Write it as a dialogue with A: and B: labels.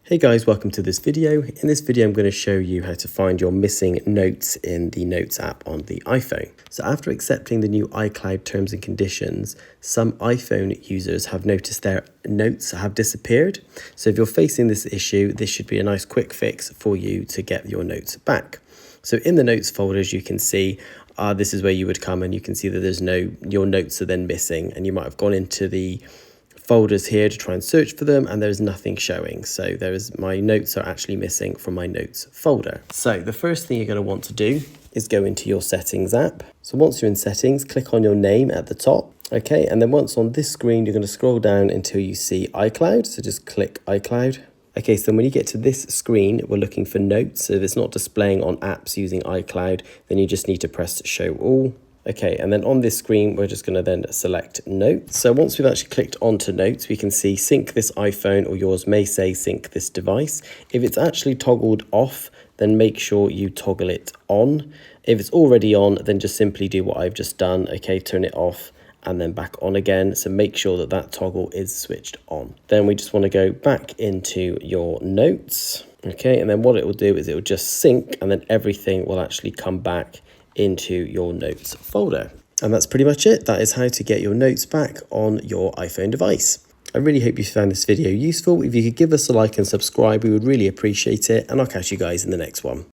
A: Hey guys, welcome to this video. In this video, I'm going to show you how to find your missing notes in the Notes app on the iPhone. So after accepting the new iCloud terms and conditions, some iPhone users have noticed their notes have disappeared. So if you're facing this issue, this should be a nice quick fix for you to get your notes back. So in the notes folder, as you can see, this is where you would come and you can see that your notes are then missing, and you might have gone into the folders here to try and search for them and there's nothing showing. So my notes are actually missing from my notes folder. So the first thing you're going to want to do is go into your settings app. So once you're in settings, click on your name at the top. Okay, and then once on this screen, you're going to scroll down until you see iCloud. So just click iCloud. Okay, so when you get to this screen, we're looking for notes. So if it's not displaying on apps using iCloud, then you just need to press show all. Okay, and then on this screen, we're just going to then select Notes. So once we've actually clicked onto Notes, we can see sync this iPhone, or yours may say sync this device. If it's actually toggled off, then make sure you toggle it on. If it's already on, then just simply do what I've just done. Okay, turn it off and then back on again. So make sure that that toggle is switched on. Then we just want to go back into your Notes. Okay, and then what it will do is it will just sync, and then everything will actually come back into your notes folder. And that's pretty much it. That is how to get your notes back on your iPhone device. I really hope you found this video useful. If you could give us a like and subscribe, we would really appreciate it, and I'll catch you guys in the next one.